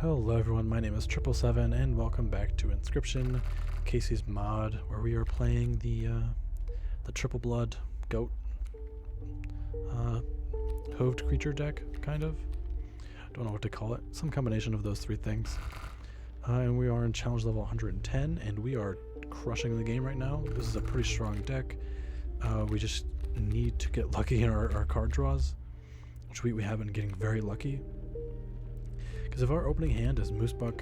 Hello everyone, my name is 777 and welcome back to Inscryption, Kaycee's mod, where we are playing the triple blood goat hoved creature deck, kind of. Don't know what to call it. Some combination of those three things. And we are in challenge level 110 and we are crushing the game right now. This is a pretty strong deck. We just need to get lucky in our card draws, which we have been getting very lucky. Because if our opening hand is Moosebuck,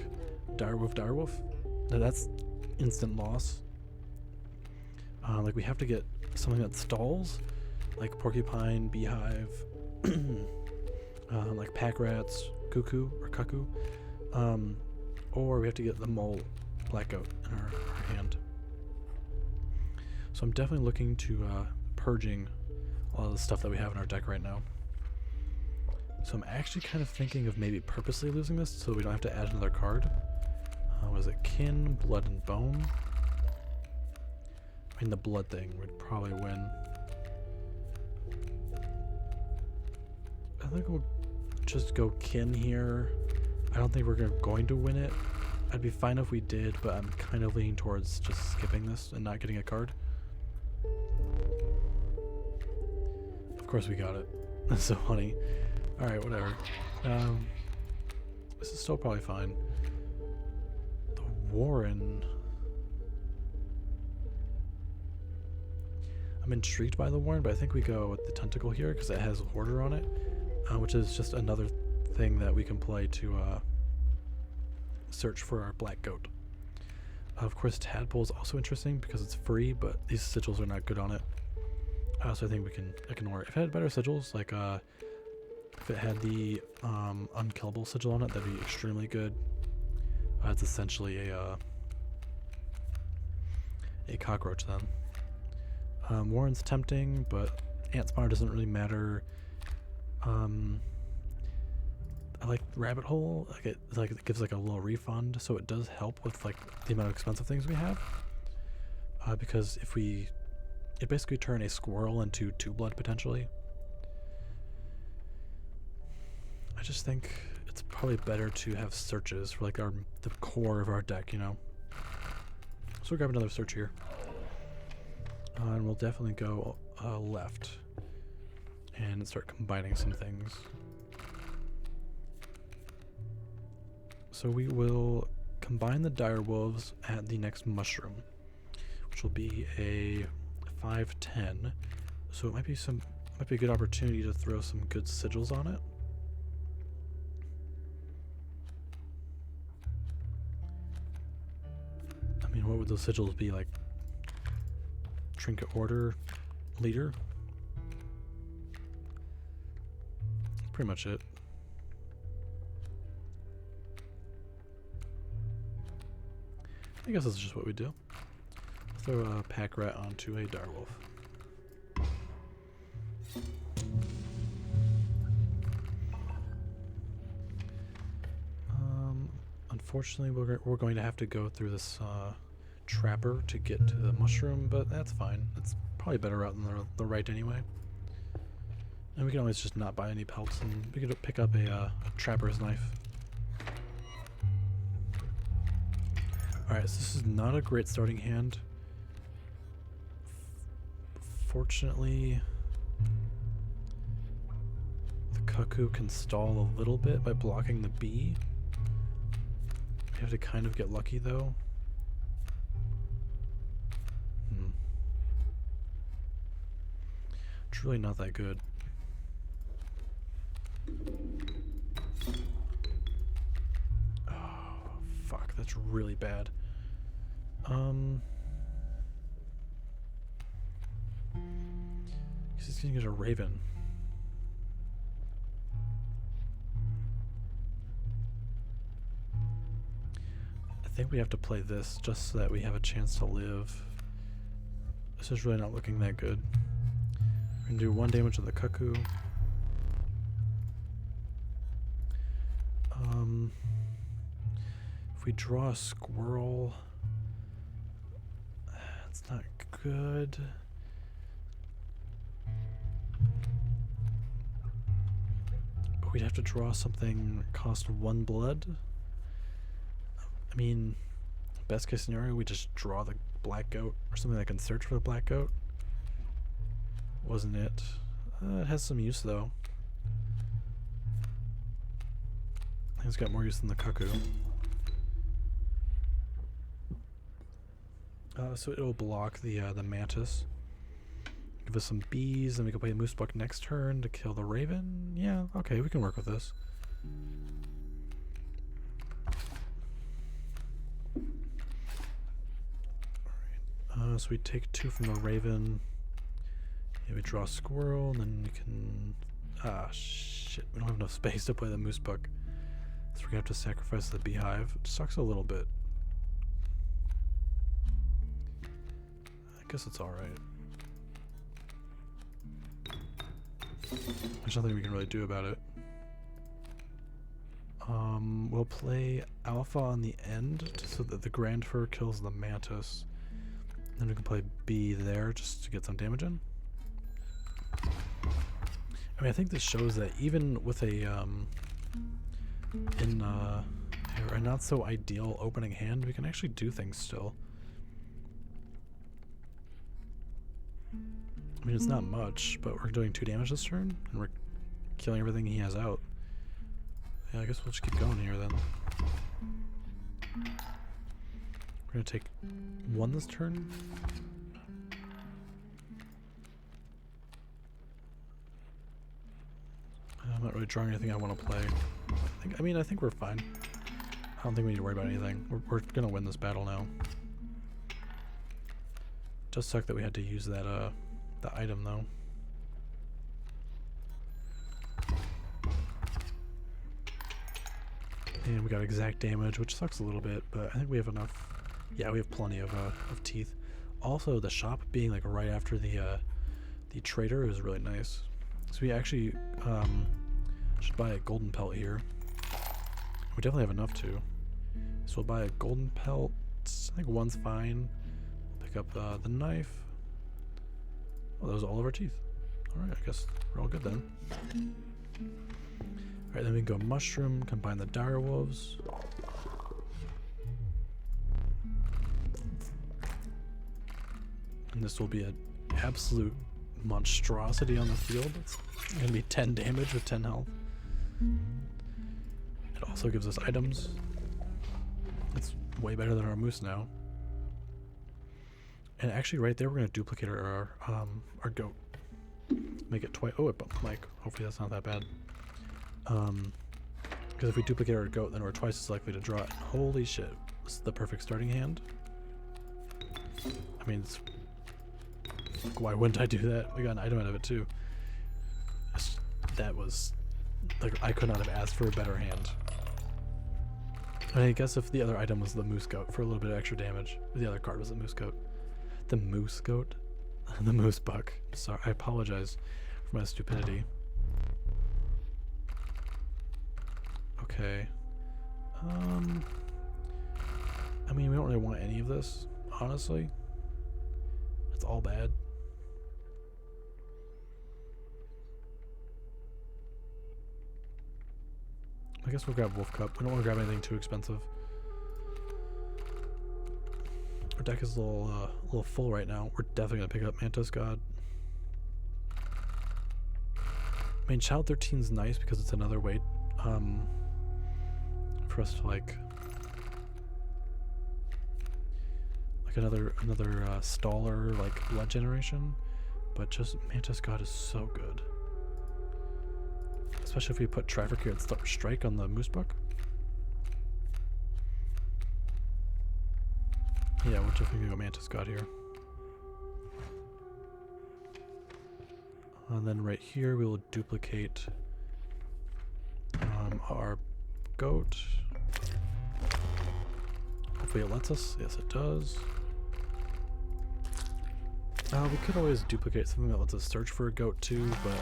Direwolf, that's instant loss. Like we have to get something that stalls, like Porcupine, Beehive, like Pack Rats, Cuckoo, or we have to get the Mole, Black Goat in our hand. So I'm definitely looking to purging a lot of the stuff that we have in our deck right now. So I'm actually kind of thinking of maybe purposely losing this so we don't have to add another card. What is it? Kin, Blood, and Bone. I mean, the blood thing would probably win. I think we'll just go Kin here. I don't think we're going to win it. I'd be fine if we did, but I'm kind of leaning towards just skipping this and not getting a card. Of course we got it. That's so funny. Alright, whatever. This is still probably fine. The Warren. I'm intrigued by the Warren, but I think we go with the Tentacle here because it has Order on it, which is just another thing that we can play to search for our Black Goat. Of course, Tadpole is also interesting because it's free, but these sigils are not good on it. So I think we can ignore it. If it had better sigils, like if it had the unkillable sigil on it, that'd be extremely good. It's essentially a cockroach then. Warren's tempting, but Ant Spawner doesn't really matter. I like Rabbit Hole. It gives like a little refund, so it does help with like the amount of expensive things we have. Because if it basically turn a squirrel into 2 blood potentially. I just think it's probably better to have searches for like the core of our deck, you know. So we'll grab another search here. And we'll definitely go left and start combining some things. So we will combine the direwolves at the next mushroom, which will be a 5/10. So it might be a good opportunity to throw some good sigils on it. I mean, what would those sigils be like? Trinket Order, Leader. That's pretty much it. I guess that's just what we do. Throw a Pack Rat onto a Direwolf. Unfortunately, we're going to have to go through this trapper to get to the mushroom, but that's fine. It's probably a better route than the right anyway. And we can always just not buy any pelts, and we could pick up a trapper's knife. Alright, so this is not a great starting hand. Fortunately, the Cuckoo can stall a little bit by blocking the bee. We have to kind of get lucky though. It's really not that good. Oh, fuck, that's really bad. He's gonna get a Raven. I think we have to play this just so that we have a chance to live. This is really not looking that good. We're gonna do 1 damage to the Cuckoo. If we draw a squirrel, it's not good. We'd have to draw something cost 1 blood. mean, best case scenario, we just draw the black goat or something that can search for the black goat. Wasn't it? It has some use though. I think it's got more use than the cuckoo. So it'll block the mantis. Give us some bees, and we can play moose buck next turn to kill the raven. Yeah, okay, we can work with this. Alright, so we take 2 from the raven. Yeah, we draw a squirrel, and then we can... Ah, shit, we don't have enough space to play the moose buck. So we're gonna have to sacrifice the beehive. It sucks a little bit. I guess it's alright. There's nothing we can really do about it. We'll play alpha on the end so that the grand fur kills the mantis. Then we can play B there just to get some damage in. I mean, I think this shows that even with a a not so ideal opening hand, we can actually do things still. I mean, it's not much, but we're doing 2 damage this turn, and we're killing everything he has out. Yeah, I guess we'll just keep going here then. We're gonna take 1 this turn. I'm not really drawing anything I want to play. I think we're fine. I don't think we need to worry about anything. We're gonna win this battle now. Just suck that we had to use that the item though. And we got exact damage, which sucks a little bit, but I think we have enough. Yeah, we have plenty of teeth. Also, the shop being like right after the trader is really nice. So we actually should buy a golden pelt here. We definitely have enough to. So we'll buy a golden pelt. I think 1's fine. We'll pick up the knife. Oh, that was all of our teeth. Alright, I guess we're all good then. Alright, then we can go mushroom, combine the dire wolves. And this will be an absolute monstrosity on the field. It's going to be 10 damage with 10 health. It also gives us items. It's way better than our moose now. And actually right there we're going to duplicate our goat. Make it twice. Oh, it bumped Mike. Hopefully that's not that bad. Because if we duplicate our goat, then we're twice as likely to draw it. Holy shit. This is the perfect starting hand. I mean, it's... Why wouldn't I do that? We got an item out of it too. That was... Like, I could not have asked for a better hand. I mean, I guess if the other item was the moose goat for a little bit of extra damage. The other card was the moose goat. The moose goat? The moose buck. Sorry, I apologize for my stupidity. Okay. I mean, we don't really want any of this, honestly. It's all bad. I guess we'll grab Wolf Cup. We don't want to grab anything too expensive. Our deck is a little full right now. We're definitely gonna pick up Mantis God. I mean, Child 13's nice because it's another way for us to like another staller like blood generation, but just Mantis God is so good. Especially if we put Traffic here and Strike on the Moose Buck. Yeah, we're definitely gonna go Mantis God here. And then right here we will duplicate our goat. Hopefully it lets us. Yes, it does. We could always duplicate something that lets us search for a goat too, but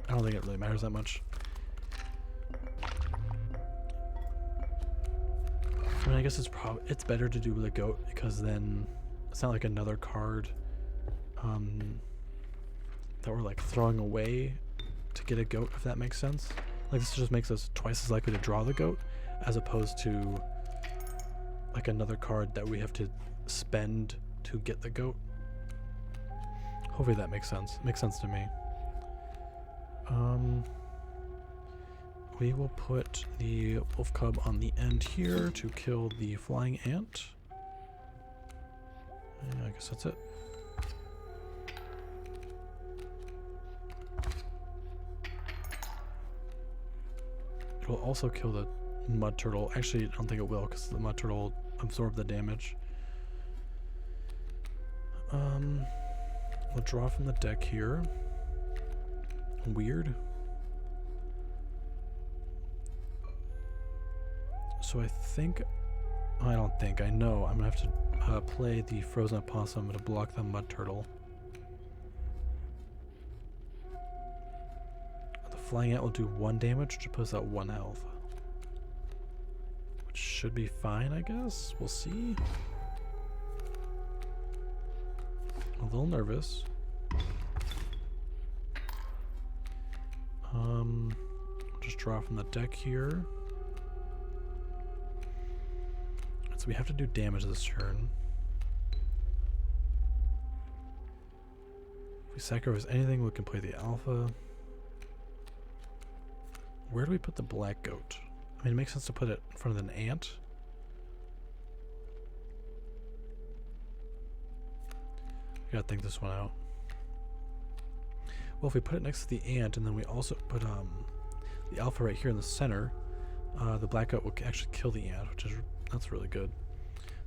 I don't think it really matters that much. I mean, I guess it's better to do with a goat because then it's not like another card that we're like throwing away to get a goat, if that makes sense. Like, this just makes us twice as likely to draw the goat as opposed to like another card that we have to spend to get the goat. Hopefully that makes sense. Makes sense to me. We will put the wolf cub on the end here to kill the flying ant. And I guess that's it. It will also kill the mud turtle. Actually, I don't think it will because the mud turtle will absorb the damage. We'll draw from the deck here. Weird. So I don't think, I know I'm gonna have to play the frozen opossum to block the mud turtle. The flying ant will do 1 damage, which puts out 1 health. Which should be fine, I guess. We'll see. A little nervous. Just draw from the deck here. So we have to do damage this turn. If we sacrifice anything, we can play the alpha. Where do we put the black goat? I mean, it makes sense to put it in front of an ant. I gotta think this one out. Well, if we put it next to the ant, and then we also put the alpha right here in the center, the black goat will actually kill the ant, that's really good.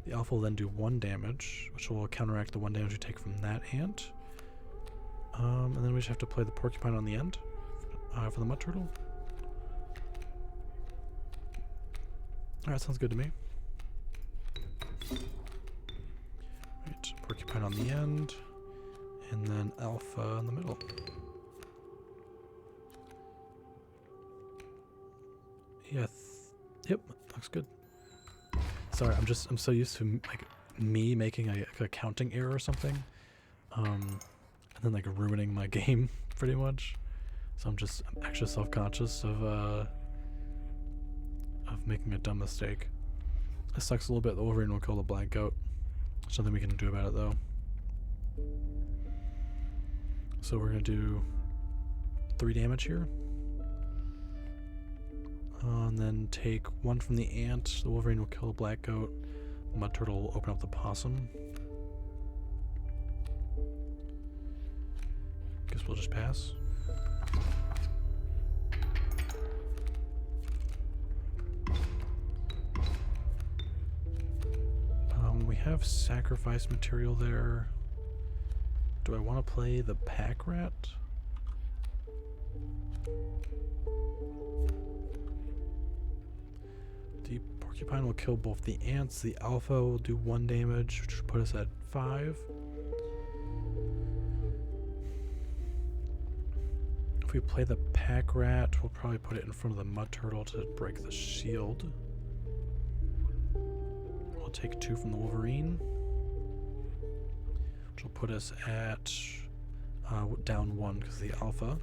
The alpha will then do 1 damage, which will counteract the 1 damage we take from that ant. And then we just have to play the porcupine on the end for the mud turtle. Alright, sounds good to me. Right, porcupine on the end, and then alpha in the middle. Yeah, yep, looks good. Sorry, I'm so used to like me making a counting error or something, and then like ruining my game pretty much. So I'm actually self-conscious of making a dumb mistake. It sucks a little bit. The Wolverine will kill the black goat. There's nothing we can do about it though. So we're gonna do 3 damage here. And then take 1 from the ant. The Wolverine will kill the black goat. The mud turtle will open up the possum. Guess we'll just pass. We have sacrifice material there. Do I want to play the pack rat? The porcupine will kill both the ants. The alpha will do 1 damage, which will put us at 5. If we play the pack rat, we'll probably put it in front of the mud turtle to break the shield. We'll take 2 from the Wolverine, which will put us at down 1 because of the alpha.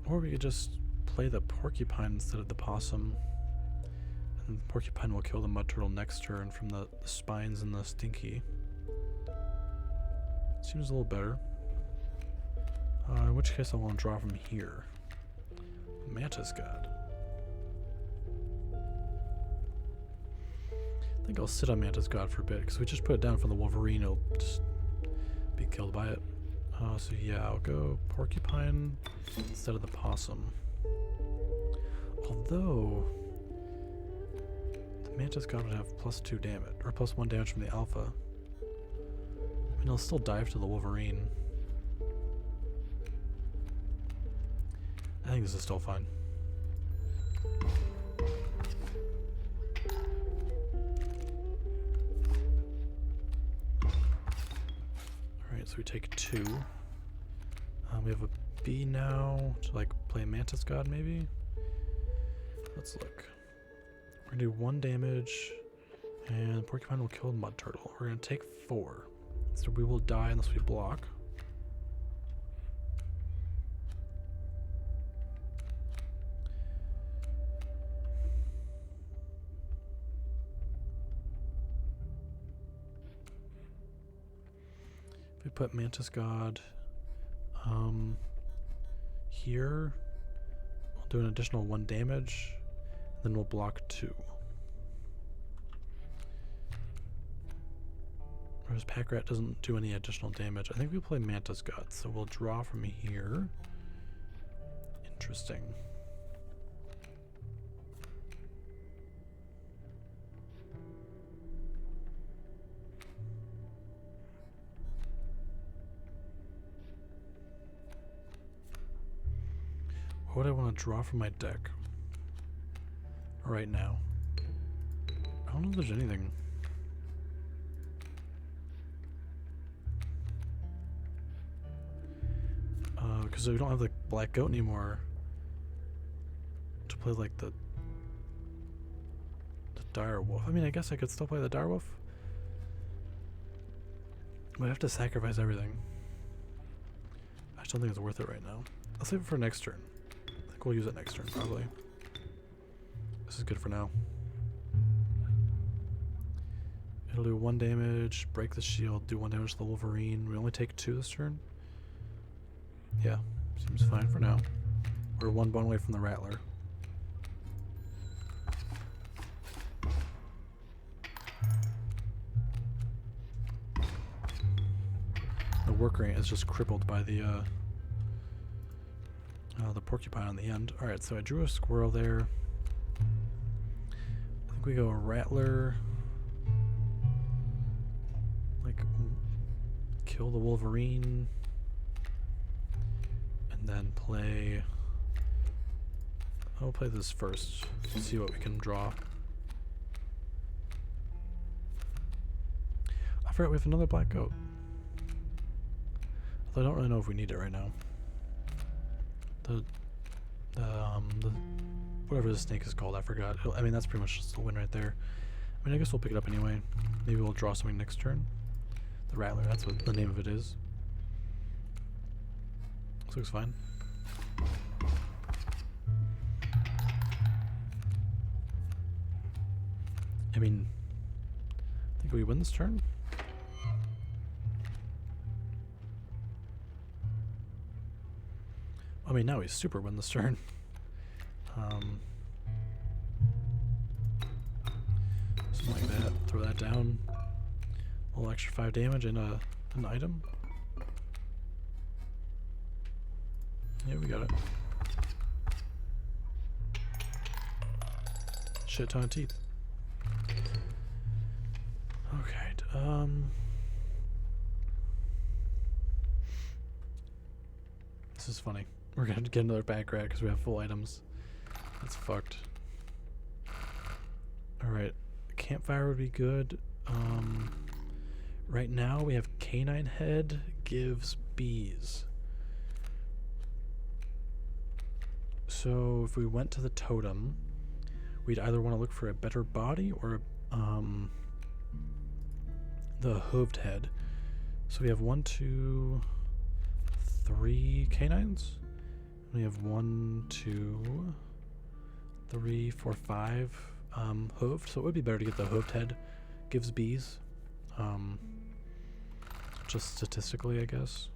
Or we could just play the porcupine instead of the possum. And the porcupine will kill the mud turtle next turn from the spines and the stinky. Seems a little better. In which case I want to draw from here. Mantis God. I think I'll sit on Mantis God for a bit, because we just put it down for the Wolverine, it'll just be killed by it. So yeah, I'll go porcupine instead of the possum. Although the Mantis God would have +2 damage, or +1 damage from the alpha. I mean, I'll still dive to the Wolverine. I think this is still fine. Alright, so we take 2. We have a B now to like play Mantis God maybe? Let's look. We're gonna do 1 damage and Porcupine will kill Mud Turtle. We're gonna take 4. So we will die unless we block. If we put Mantis God here, we'll do an additional 1 damage, then we'll block 2. Whereas Pack Rat doesn't do any additional damage. I think we play Mantis God, so we'll draw from here. Interesting. What would I want to draw from my deck right now? I don't know if there's anything. Because we don't have the black goat anymore to play like the dire wolf. I mean, I guess I could still play the dire wolf. But I have to sacrifice everything. I just don't think it's worth it right now. I'll save it for next turn. I think we'll use it next turn probably. This is good for now. It'll do 1 damage, break the shield, do 1 damage to the Wolverine. We only take 2 this turn. Yeah, seems fine for now. We're 1 bone away from the Rattler. The worker ant is just crippled by the porcupine on the end. Alright, so I drew a squirrel there. I think we go a Rattler. Like, kill the Wolverine. And then play... I'll play this first. See what we can draw. I forgot we have another black goat. Although I don't really know if we need it right now. The whatever the snake is called, I forgot. I mean, that's pretty much just a win right there. I mean, I guess we'll pick it up anyway. Maybe we'll draw something next turn. The Rattler, that's what the name of it is. This looks fine. I mean, I think we win this turn. I mean, now we super win this turn. Something like that. Throw that down. A little extra 5 damage and an item. Yeah, we got it. Shit ton of teeth. Okay. This is funny. We're gonna get another back rat because we have full items. That's fucked. Alright. Campfire would be good. Right now we have Canine Head gives bees. So if we went to the totem, we'd either want to look for a better body or the hooved head. So we have 1, 2, 3 canines. We have 1, 2, 3, 4, 5 hooved. So it would be better to get the hooved head. Gives bees. Just statistically, I guess.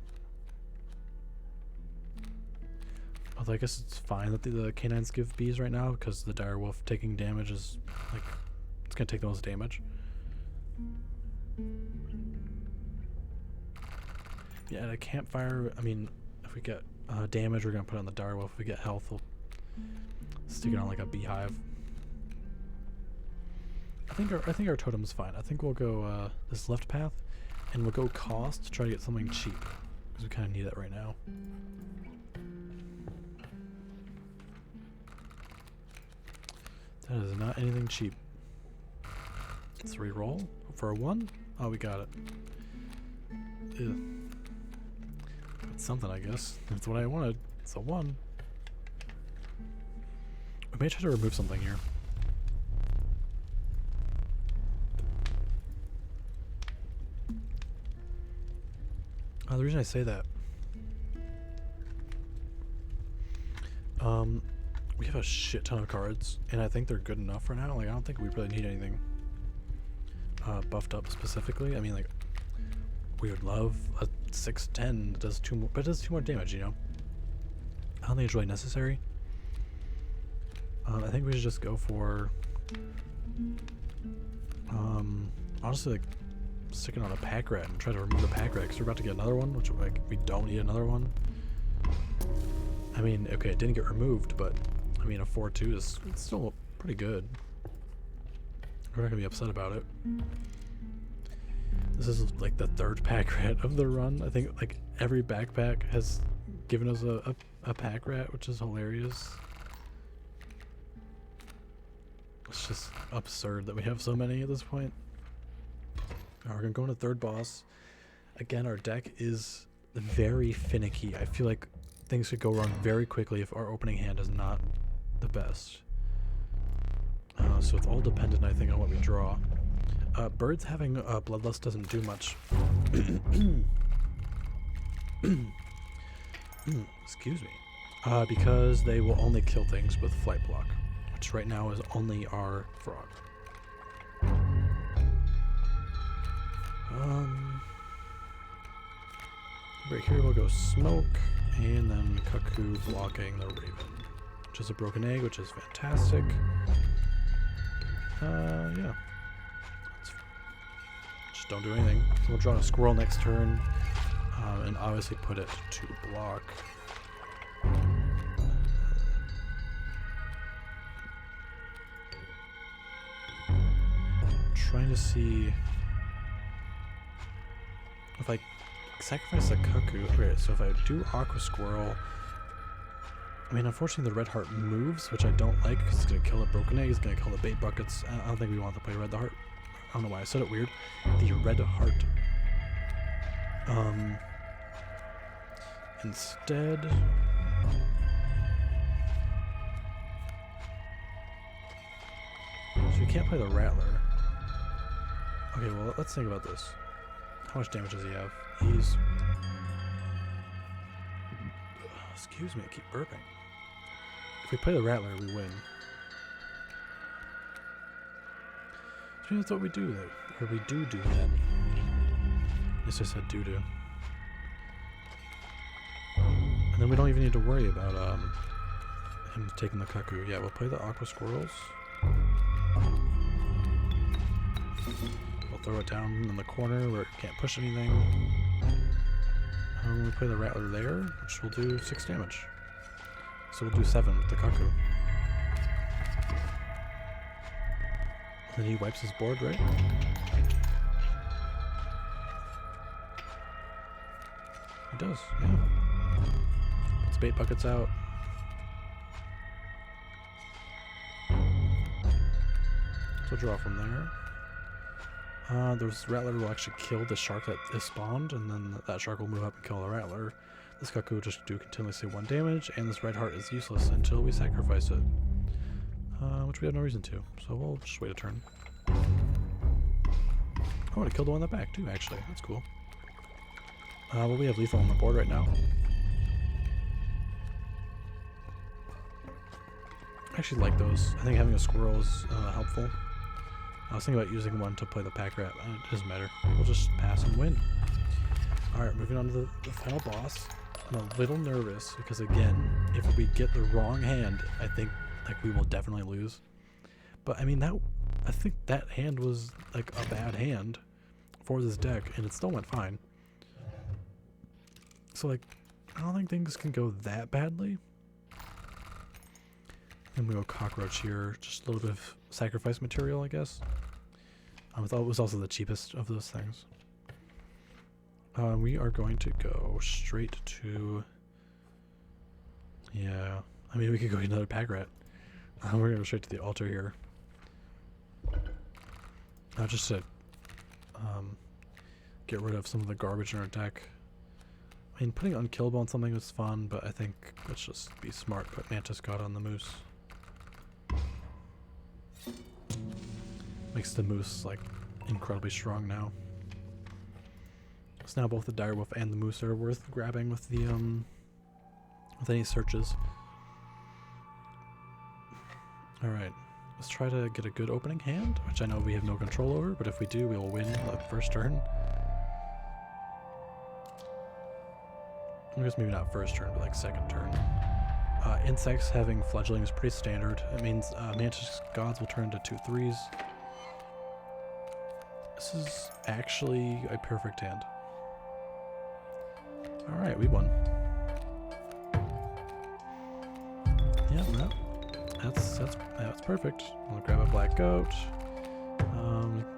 Although I guess it's fine that the canines give bees right now because the dire wolf taking damage is like it's gonna take the most damage. Yeah, at a campfire, I mean, if we get damage, we're gonna put it on the dire wolf. If we get health, we'll stick it on like a beehive. I think our totem's fine. I think we'll go this left path, and we'll go cost to try to get something cheap because we kind of need it right now. That is not anything cheap. Let's re-roll for a 1. Oh, we got it. Ew. That's something, I guess. That's what I wanted. It's a 1. We may try to remove something here. The reason I say that, we have a shit ton of cards, and I think they're good enough for now. Like, I don't think we really need anything buffed up specifically. I mean, like, we would love a 6/10 that does 2 more, but it does 2 more damage, you know? I don't think it's really necessary. I think we should just go for, honestly, like, sticking on a pack rat and try to remove the pack rat, because we're about to get another one, which, like, we don't need another one. I mean, okay, it didn't get removed, but, I mean, a 4/2 is still pretty good. We're not gonna be upset about it. This is like the 3rd pack rat of the run. I think like every backpack has given us a pack rat, which is hilarious. It's just absurd that we have so many at this point. Right, we're gonna go into 3rd boss. Again, our deck is very finicky. I feel like things could go wrong very quickly if our opening hand is not the best. So it's all dependent, I think, on what we draw. Birds having Bloodlust doesn't do much. Excuse me. Because they will only kill things with Flight Block, which right now is only our frog. Right here we'll go Smoke, and then Cuckoo blocking the Raven, which is a broken egg, which is fantastic. Yeah. Just don't do anything. We'll draw a squirrel next turn, and obviously put it to block. Trying to see if I sacrifice a Cuckoo. Okay, so if I do Aqua Squirrel, I mean, unfortunately the Red Heart moves, which I don't like because it's going to kill the Broken Egg, it's going to kill the Bait Buckets. I don't think we want to play Red Heart. I don't know why I said it weird. The Red Heart. Instead, so you can't play the Rattler. Okay, well, let's think about this. How much damage does he have? He's... Excuse me, I keep burping. If we play the Rattler, we win. So that's what we do, though. Or we do then. Yes, I said do. And then we don't even need to worry about him taking the Cuckoo. Yeah, we'll play the Aqua Squirrels. We'll throw it down in the corner where it can't push anything. We'll play the Rattler there, which will do 6 damage. So we'll do 7 with the Cuckoo. And then he wipes his board, right? He does, yeah. Puts Bait Buckets out. So draw from there. This Rattler will actually kill the shark that is spawned, and then that shark will move up and kill the Rattler. This Cuckoo will just do continuously 1 damage, and this Red Heart is useless until we sacrifice it. Which we have no reason to, so we'll just wait a turn. Oh, it killed the one in the back too, actually. That's cool. Well, we have lethal on the board right now. I actually like those. I think having a squirrel is helpful. I was thinking about using one to play the pack rat. It doesn't matter. We'll just pass and win. Alright, moving on to the final boss. I'm a little nervous because, again, if we get the wrong hand, I think like we will definitely lose. But I mean, I think that hand was like a bad hand for this deck, and it still went fine. So like, I don't think things can go that badly. And we go Cockroach here, just a little bit of sacrifice material, I guess. I thought it was also the cheapest of those things. We are going to go straight to... Yeah, I mean, we could go get another pack rat. We're going to go straight to the altar here. Just to get rid of some of the garbage in our deck. I mean, putting Unkillable on something was fun, but I think let's just be smart. Put Mantis God on the Moose. Makes the Moose, like, incredibly strong now. So now both the direwolf and the moose are worth grabbing with the with any searches. Alright, let's try to get a good opening hand, which I know we have no control over, but if we do, we will win the first turn. I guess maybe not first turn, but like second turn. Insects having fledgling is pretty standard. It means Mantis Gods will turn into 2/3s. This is actually a perfect hand. Alright, we won. Yeah, no. That's perfect. I'm gonna grab a black goat.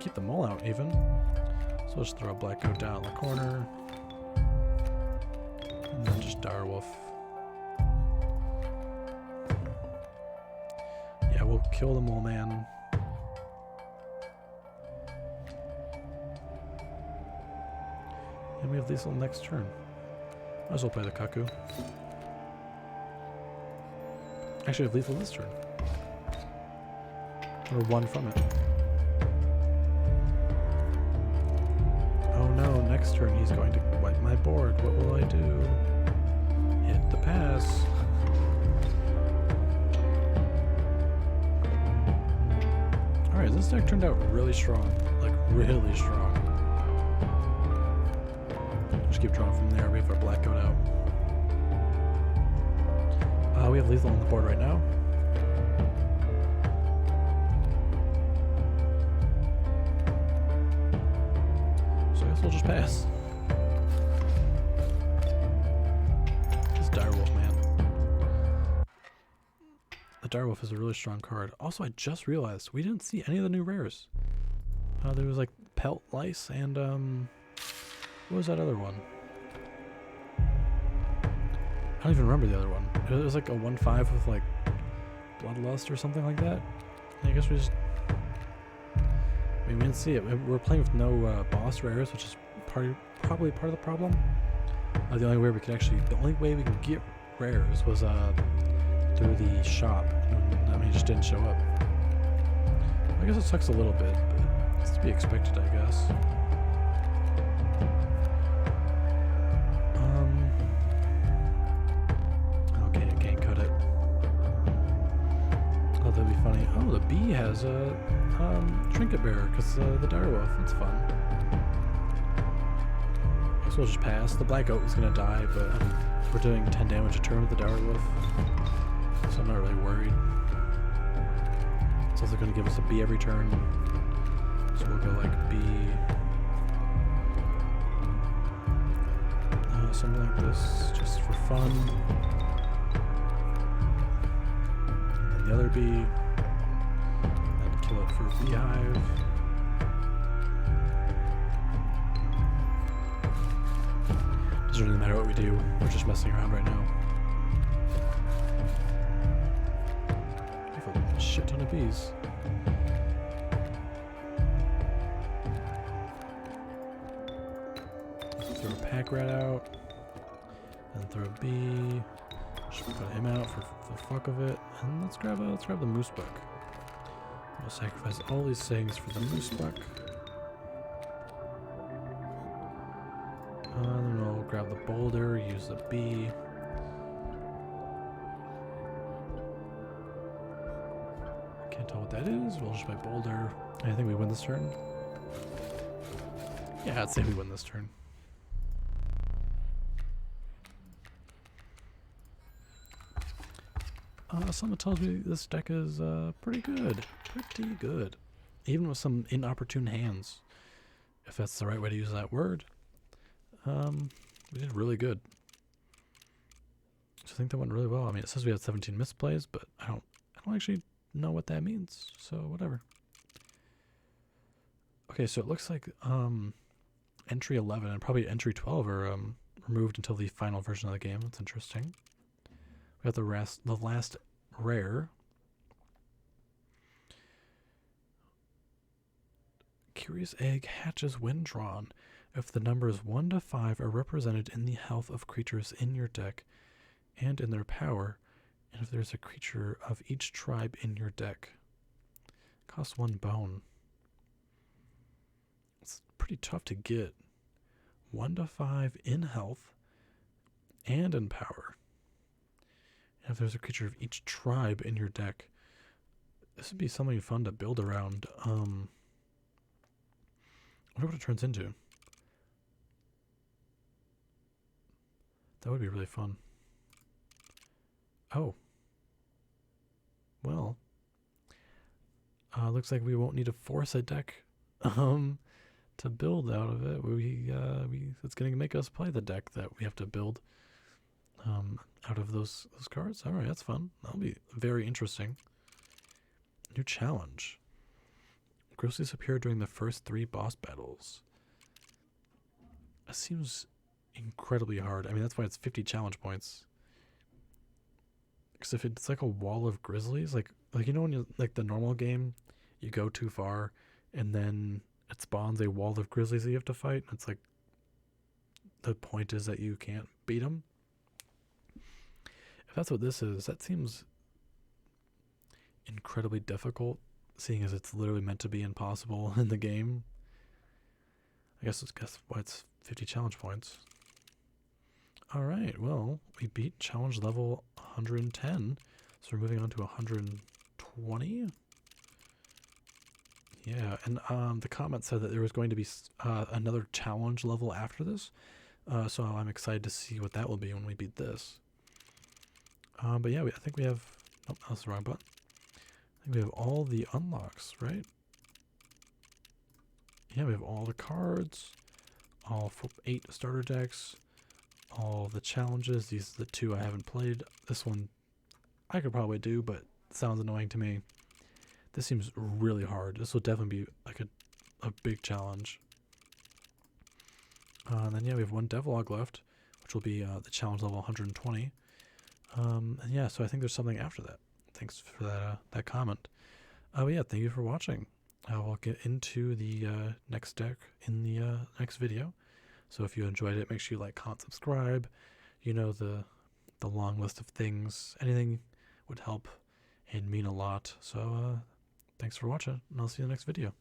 Keep the mole out even. So let's throw a black goat down in the corner. And then just direwolf. Yeah, we'll kill the mole man. And we have lethal next turn. Might as well play the cuckoo. Actually, I have lethal this turn. Or one from it. Oh no, next turn he's going to wipe my board. What will I do? Hit the pass. Alright, this deck turned out really strong. Like, really strong. Just keep drawing from there. We have our black goat out. We have lethal on the board right now. So I guess we'll just pass. This direwolf, man. The direwolf is a really strong card. Also, I just realized we didn't see any of the new rares. There was like pelt lice and what was that other one? I don't even remember the other one. It was like a 1/5 with like Bloodlust or something like that. And I guess we just... I mean, we didn't see it. We're playing with no boss rares, which is probably part of the problem. The only way we can get rares was through the shop. And, I mean, it just didn't show up. I guess it sucks a little bit, but it's to be expected, I guess. That'd be funny. Oh, the bee has a trinket bearer because the direwolf. That's fun. I guess we'll just pass. The black goat is gonna die, but we're doing 10 damage a turn with the direwolf, so I'm not really worried. It's also gonna give us a bee every turn, so we'll go like bee, something like this, just for fun. The other bee, and kill it for beehive. Doesn't really matter what we do, we're just messing around right now. I have a shit ton of bees. Throw a pack rat out, and throw a bee. Should we put him out for the fuck of it? And let's grab the moose buck. We'll sacrifice all these things for the moose buck. And then we'll grab the boulder, use the bee. Can't tell what that is. We'll just play boulder. I think we win this turn. Yeah, I'd say we win this turn. Someone tells me this deck is pretty good. Pretty good. Even with some inopportune hands. If that's the right way to use that word. We did really good. So I think that went really well. I mean, it says we had 17 misplays, but I don't actually know what that means. So whatever. Okay, so it looks like entry 11 and probably entry 12 are removed until the final version of the game. That's interesting. We got the last rare. Curious egg hatches when drawn. If the numbers 1 to 5 are represented in the health of creatures in your deck and in their power, and if there's a creature of each tribe in your deck. Costs 1 bone. It's pretty tough to get 1 to 5 in health and in power. And if there's a creature of each tribe in your deck, this would be something fun to build around. I wonder what it turns into. That would be really fun. Oh. Well. Looks like we won't need to force a deck to build out of it. It's going to make us play the deck that we have to build out of those cards. All right, that's fun. That'll be very interesting. New challenge. Grossly superior during the first 3 boss battles. That seems incredibly hard. I mean, that's why it's 50 challenge points. Because if it's like a wall of grizzlies, like you know when you like the normal game, you go too far, and then it spawns a wall of grizzlies that you have to fight. It's like the point is that you can't beat them. If that's what this is, that seems incredibly difficult, seeing as it's literally meant to be impossible in the game. I guess that's why it's 50 challenge points. Alright, well, we beat challenge level 110, so we're moving on to 120. Yeah, and the comment said that there was going to be another challenge level after this, so I'm excited to see what that will be when we beat this. But yeah, I think we have... Oh, that's the wrong button. I think we have all the unlocks, right? Yeah, we have all the cards, all 8 starter decks, all the challenges. These are the 2 I haven't played. This one I could probably do, but it sounds annoying to me. This seems really hard. This will definitely be like a big challenge. And then yeah, we have 1 devlog left, which will be the challenge level 120. And yeah, so I think there's something after that. Thanks for that comment. But yeah, thank you for watching. I'll get into the next deck in the next video. So if you enjoyed it, make sure you like, comment, subscribe. You know, the long list of things. Anything would help and mean a lot. So thanks for watching, and I'll see you in the next video.